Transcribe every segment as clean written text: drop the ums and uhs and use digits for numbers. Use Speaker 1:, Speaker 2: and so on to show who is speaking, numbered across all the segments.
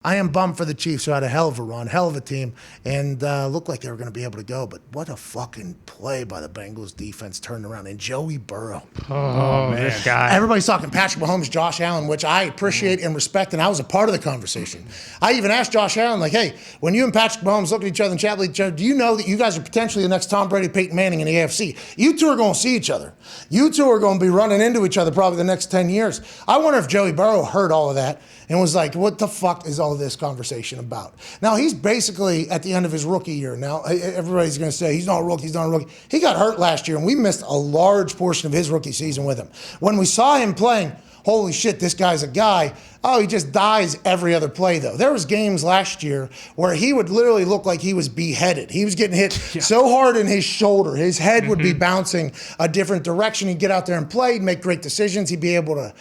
Speaker 1: I am bummed for the Chiefs, who had a hell of a run, hell of a team, and looked like they were going to be able to go. But what a fucking play by the Bengals defense turned around. And Joey Burrow.
Speaker 2: Oh, man. This guy.
Speaker 1: Everybody's talking Patrick Mahomes, Josh Allen, which I appreciate and respect, and I was a part of the conversation. I even asked Josh Allen, like, hey, when you and Patrick Mahomes look at each other and chat with each other, do you know that you guys are potentially the next Tom Brady, Peyton Manning in the AFC? You two are going to see each other. You two are going to be running into each other probably the next 10 years. I wonder if Joey Burrow heard all of that and was like, what the fuck is all this conversation about? Now, he's basically at the end of his rookie year. Now, everybody's going to say, he's not a rookie, he's not a rookie. He got hurt last year, and we missed a large portion of his rookie season with him. When we saw him playing, holy shit, this guy's a guy. Oh, he just dies every other play, though. There was games last year where he would literally look like he was beheaded. He was getting hit so hard in his shoulder. His head would be bouncing a different direction. He'd get out there and play, make great decisions. He'd be able to,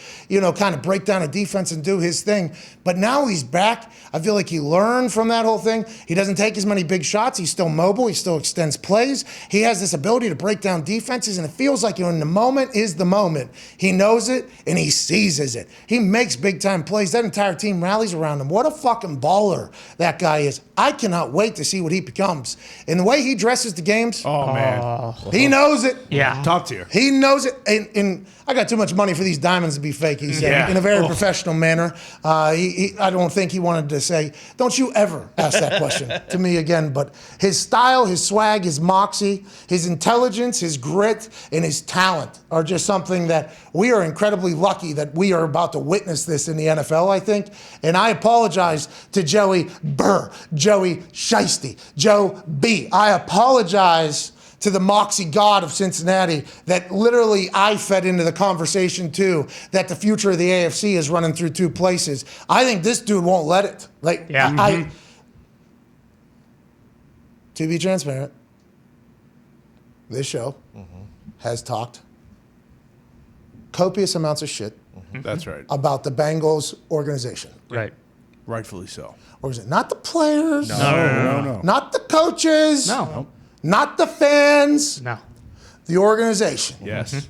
Speaker 1: kind of break down a defense and do his thing. But now he's back. I feel like he learned from that whole thing. He doesn't take as many big shots. He's still mobile. He still extends plays. He has this ability to break down defenses, and it feels like when the moment is the moment, he knows it and he seizes it. He makes big-time plays. That entire team rallies around him. What a fucking baller that guy is. I cannot wait to see what he becomes. And the way he dresses the games.
Speaker 2: Oh, man.
Speaker 1: He knows it.
Speaker 2: Yeah.
Speaker 3: Top tier.
Speaker 1: He knows it. And I got too much money for these diamonds to be fake, he said, in a very professional manner. I don't think he wanted to say, don't you ever ask that question to me again. But his style, his swag, his moxie, his intelligence, his grit, and his talent are just something that we are incredibly lucky that we are about to witness this in the NFL, I think. And I apologize to Joey Burr, Joey Shiesty, Joe B. I apologize to the moxie god of Cincinnati that literally I fed into the conversation too, that the future of the AFC is running through two places. I think this dude won't let it. To be transparent, this show has talked copious amounts of shit.
Speaker 3: That's right.
Speaker 1: About the Bengals organization.
Speaker 2: Right.
Speaker 3: Rightfully so.
Speaker 1: Or is it not the players?
Speaker 3: No.
Speaker 1: Not the coaches?
Speaker 2: No.
Speaker 1: Not the fans?
Speaker 2: No.
Speaker 1: The organization.
Speaker 3: Yes.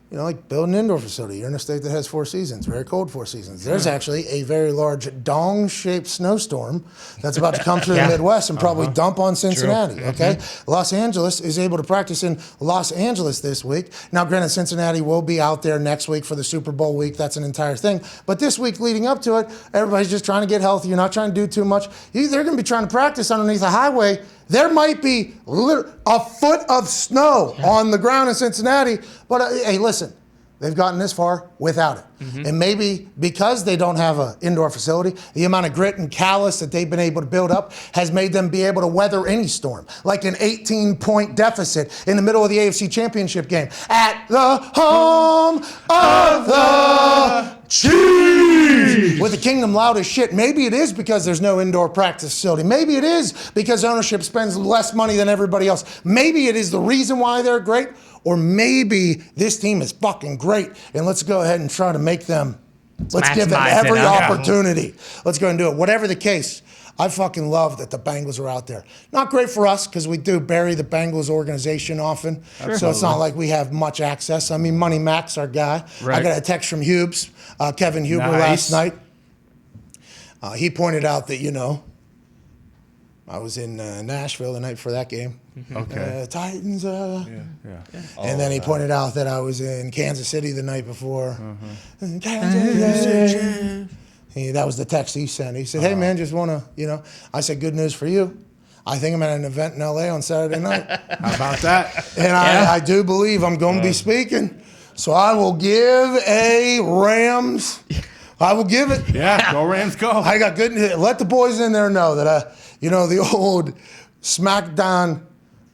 Speaker 1: Like building an indoor facility. You're in a state that has 4 seasons, very cold 4 seasons. There's actually a very large dong-shaped snowstorm that's about to come through the Midwest and probably dump on Cincinnati, okay? Los Angeles is able to practice in Los Angeles this week. Now, granted, Cincinnati will be out there next week for the Super Bowl week. That's an entire thing. But this week leading up to it, everybody's just trying to get healthy. You're not trying to do too much. They're going to be trying to practice underneath a highway. There might be a foot of snow on the ground in Cincinnati, but hey, listen, they've gotten this far without it. And maybe because they don't have an indoor facility, the amount of grit and callous that they've been able to build up has made them be able to weather any storm, like an 18-point deficit in the middle of the AFC Championship game at the home of the Chiefs. With the kingdom loud as shit. Maybe it is because there's no indoor practice facility. Maybe it is because ownership spends less money than everybody else. Maybe it is the reason why they're great. Or maybe this team is fucking great, and let's go ahead and try to make them, let's give them every opportunity. Let's go and do it. Whatever the case, I fucking love that the Bengals are out there. Not great for us because we do bury the Bengals organization often, so it's not like we have much access. I mean, Money Mac's our guy. Right. I got a text from Hubes, Kevin Huber last night. He pointed out that, I was in Nashville the night before that game.
Speaker 3: Okay.
Speaker 1: Titans. And then he pointed out that I was in Kansas City the night before. Kansas City. That was the text he sent. He said, hey, man, just want to, I said, good news for you. I think I'm at an event in L.A. on Saturday night.
Speaker 3: How about that?
Speaker 1: And I do believe I'm going to be speaking. So I will give a Rams. I will give it.
Speaker 3: Yeah, go Rams, go.
Speaker 1: I got good. Let the boys in there know that, the old SmackDown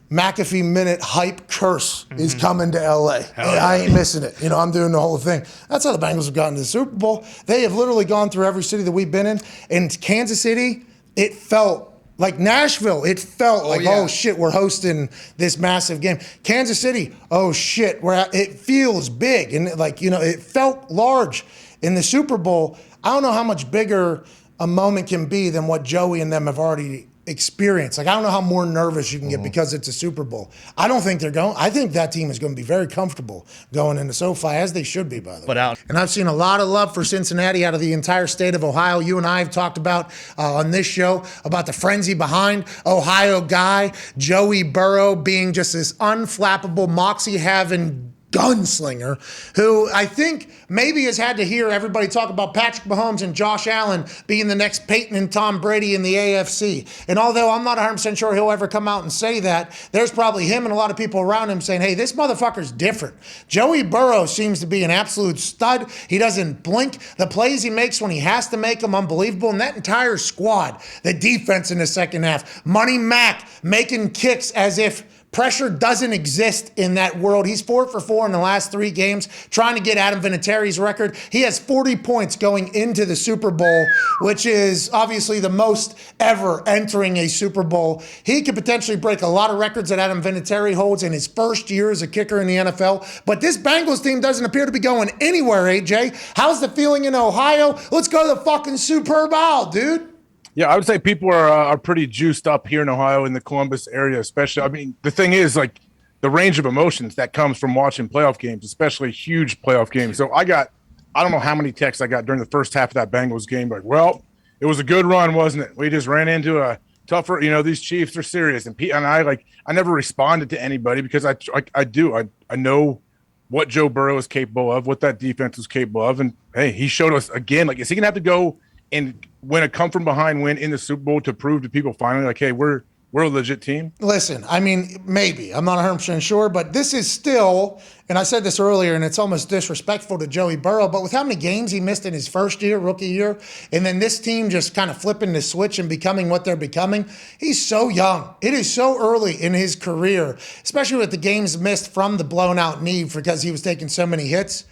Speaker 1: McAfee minute hype curse is coming to L.A. I ain't missing it. I'm doing the whole thing. That's how the Bengals have gotten to the Super Bowl. They have literally gone through every city that we've been in. In Kansas City, it felt like Nashville. It felt oh shit, we're hosting this massive game. Kansas City, oh shit, it feels big. And it felt large. In the Super Bowl, I don't know how much bigger a moment can be than what Joey and them have already experience. Like, I don't know how more nervous you can get because it's a Super Bowl. I don't think they're going. I think that team is going to be very comfortable going into SoFi, as they should be, by the way. And I've seen a lot of love for Cincinnati out of the entire state of Ohio. You and I have talked about on this show about the frenzy behind Ohio guy Joey Burrow being just this unflappable, moxie-having gunslinger who I think maybe has had to hear everybody talk about Patrick Mahomes and Josh Allen being the next Peyton and Tom Brady in the AFC. And although I'm not 100% sure he'll ever come out and say that, there's probably him and a lot of people around him saying, hey, this motherfucker's different. Joey Burrow seems to be an absolute stud. He doesn't blink. The plays he makes when he has to make them, unbelievable. And that entire squad, the defense in the second half, Money Mac making kicks as if pressure doesn't exist in that world. He's 4 for 4 in the last 3 games, trying to get Adam Vinatieri's record. He has 40 points going into the Super Bowl, which is obviously the most ever entering a Super Bowl. He could potentially break a lot of records that Adam Vinatieri holds in his first year as a kicker in the NFL. But this Bengals team doesn't appear to be going anywhere, AJ. How's the feeling in Ohio? Let's go to the fucking Super Bowl, dude.
Speaker 4: Yeah, I would say people are pretty juiced up here in Ohio, in the Columbus area, especially. I mean, the thing is, like, the range of emotions that comes from watching playoff games, especially huge playoff games. So I don't know how many texts I got during the first half of that Bengals game. Like, well, it was a good run, wasn't it? We just ran into a tougher, these Chiefs are serious. And I never responded to anybody because I know what Joe Burrow is capable of, what that defense is capable of. And, hey, he showed us again, like, is he going to have to go and win a come-from-behind win in the Super Bowl to prove to people finally, like, hey, we're a legit team?
Speaker 1: Listen, I mean, maybe. I'm not 100% sure, but this is still, and I said this earlier, and it's almost disrespectful to Joey Burrow, but with how many games he missed in his first year, rookie year, and then this team just kind of flipping the switch and becoming what they're becoming, he's so young. It is so early in his career, especially with the games missed from the blown-out knee because he was taking so many hits.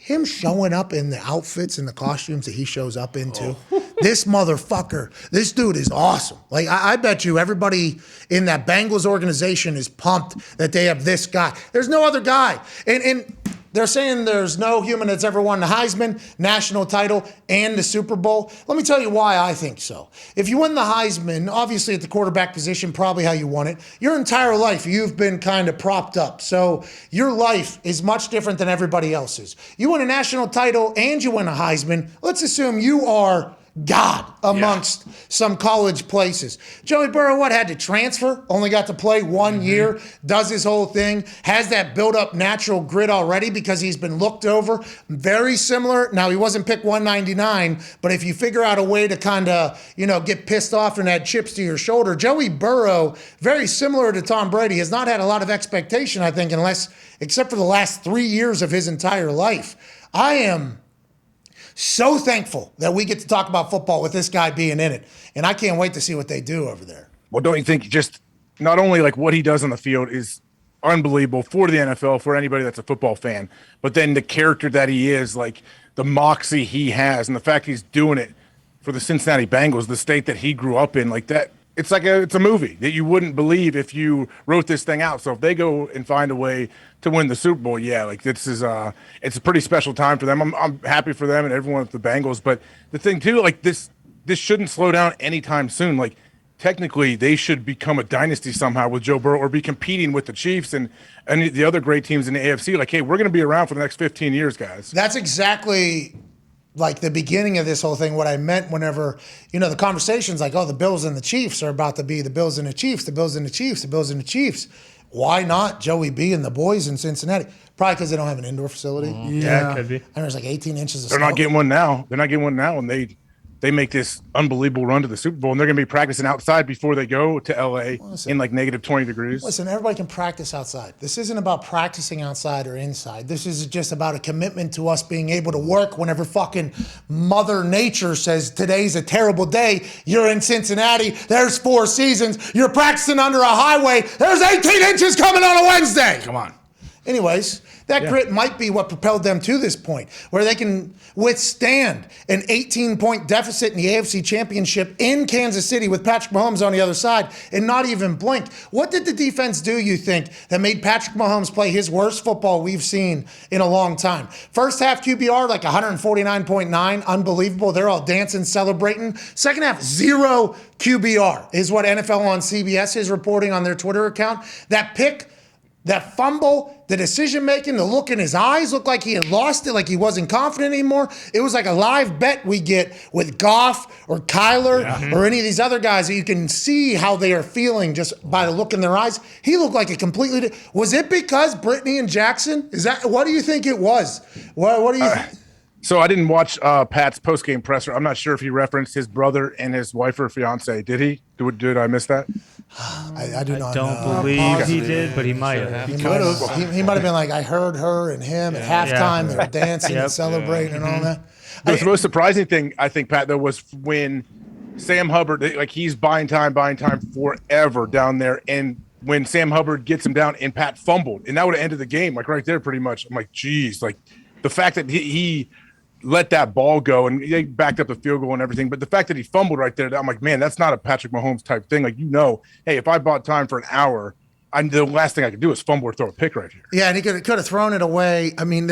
Speaker 1: Him showing up in the outfits and the costumes that he shows up into, this motherfucker, this dude is awesome. Like, I bet you everybody in that Bengals organization is pumped that they have this guy. There's no other guy. And they're saying there's no human that's ever won the Heisman, national title, and the Super Bowl. Let me tell you why I think so. If you win the Heisman, obviously at the quarterback position, probably how you won it, your entire life you've been kind of propped up. So your life is much different than everybody else's. You win a national title and you win a Heisman, let's assume you are God amongst some college places. Joey Burrow, had to transfer, only got to play 1 year, does his whole thing, has that built-up natural grit already because he's been looked over. Very similar. Now, he wasn't picked 199, but if you figure out a way to kind of, get pissed off and add chips to your shoulder, Joey Burrow, very similar to Tom Brady, has not had a lot of expectation, I think, except for the last 3 years of his entire life. I am so thankful that we get to talk about football with this guy being in it. And I can't wait to see what they do over there.
Speaker 4: Well, don't you think just not only like what he does on the field is unbelievable for the NFL, for anybody that's a football fan, but then the character that he is, like the moxie he has and the fact he's doing it for the Cincinnati Bengals, the state that he grew up in, like that. It's a movie that you wouldn't believe if you wrote this thing out. So if they go and find a way to win the Super Bowl, this is it's a pretty special time for them. I'm happy for them and everyone at the Bengals. But the thing too, like this shouldn't slow down anytime soon. Like technically, they should become a dynasty somehow with Joe Burrow or be competing with the Chiefs and the other great teams in the AFC. Like, hey, we're going to be around for the next 15 years, guys.
Speaker 1: That's exactly like the beginning of this whole thing, what I meant whenever, the conversations like, the Bills and the Chiefs are about to be the Bills and the Chiefs, the Bills and the Chiefs, the Bills and the Chiefs. Why not Joey B and the boys in Cincinnati? Probably because they don't have an indoor facility.
Speaker 2: Yeah, it could be.
Speaker 1: And there's like 18 inches of
Speaker 4: snow. They're not getting one now. And they make this unbelievable run to the Super Bowl, and they're going to be practicing outside before they go to L.A. in like negative 20 degrees.
Speaker 1: Listen, everybody can practice outside. This isn't about practicing outside or inside. This is just about a commitment to us being able to work whenever fucking Mother Nature says today's a terrible day. You're in Cincinnati. There's 4 seasons. You're practicing under a highway. There's 18 inches coming on a Wednesday.
Speaker 4: Come on.
Speaker 1: Anyways, that grit might be what propelled them to this point, where they can withstand an 18-point deficit in the AFC Championship in Kansas City with Patrick Mahomes on the other side and not even blink. What did the defense do, you think, that made Patrick Mahomes play his worst football we've seen in a long time? First half QBR, like 149.9, unbelievable. They're all dancing, celebrating. Second half, 0 QBR is what NFL on CBS is reporting on their Twitter account. That pick, that fumble, the decision-making, the look in his eyes looked like he had lost it, like he wasn't confident anymore. It was like a live bet we get with Goff or Kyler or any of these other guys that you can see how they are feeling just by the look in their eyes. He looked like a completely... Was it because Brittany and Jackson? What do you think it was? What do you think?
Speaker 4: So I didn't watch Pat's post-game presser. I'm not sure if he referenced his brother and his wife or fiance. Did he? Did I miss that?
Speaker 1: I do not
Speaker 2: don't
Speaker 1: know.
Speaker 2: believe he did, but he might have.
Speaker 1: He could have. He might have been like, I heard her and him at halftime. They were dancing and celebrating and all that.
Speaker 4: The most surprising thing, I think, Pat, though, was when Sam Hubbard, like he's buying time forever down there. And when Sam Hubbard gets him down and Pat fumbled, and that would have ended the game, like right there pretty much. I'm like, geez, like the fact that he let that ball go and they backed up the field goal and everything. But the fact that he fumbled right there, I'm like, man, that's not a Patrick Mahomes type thing. Like, hey, if I bought time for an hour, the last thing I could do is fumble or throw a pick right here.
Speaker 1: Yeah, and he could have thrown it away. I mean,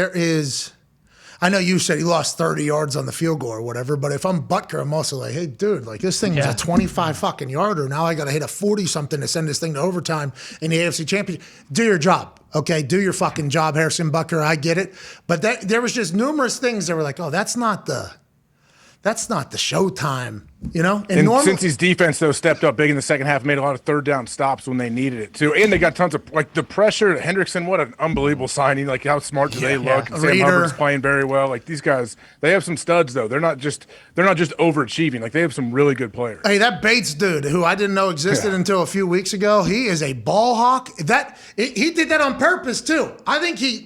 Speaker 1: I know you said he lost 30 yards on the field goal or whatever, but if I'm Butker, I'm also like, hey, dude, like this thing was a 25 fucking yarder. Now I got to hit a 40 something to send this thing to overtime in the AFC Championship. Do your job. Okay, do your fucking job, Harrison Butker. I get it. But there was just numerous things that were like, oh, that's not the showtime, And
Speaker 4: since his defense, though, stepped up big in the second half, made a lot of third down stops when they needed it, too. And they got tons of, like, the pressure. Hendrickson, what an unbelievable signing. Like, how smart do they look? And Sam Hubbard's playing very well. Like, these guys, they have some studs, though. They're not just overachieving. Like, they have some really good players.
Speaker 1: Hey, that Bates dude, who I didn't know existed until a few weeks ago, he is a ball hawk. He did that on purpose, too. I think he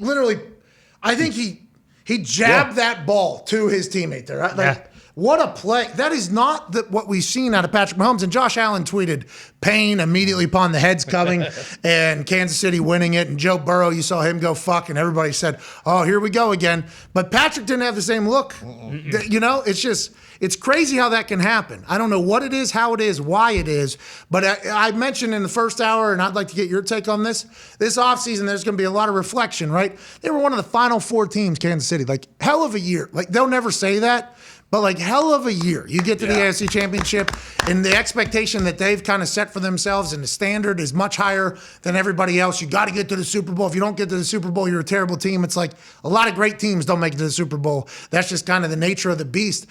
Speaker 1: jabbed that ball to his teammate there. Like, what a play. That is not what we've seen out of Patrick Mahomes. And Josh Allen tweeted pain immediately upon the heads coming and Kansas City winning it. And Joe Burrow, you saw him go fuck, and everybody said, oh, here we go again. But Patrick didn't have the same look. It's crazy how that can happen. I don't know what it is, how it is, why it is. But I mentioned in the first hour, and I'd like to get your take on this. This offseason, there's going to be a lot of reflection, right? They were one of the final 4 teams, Kansas City. Like, hell of a year. Like, they'll never say that. But like hell of a year. You get to the AFC Championship, and the expectation that they've kind of set for themselves and the standard is much higher than everybody else. You got to get to the Super Bowl. If you don't get to the Super Bowl, you're a terrible team. It's like a lot of great teams don't make it to the Super Bowl. That's just kind of the nature of the beast.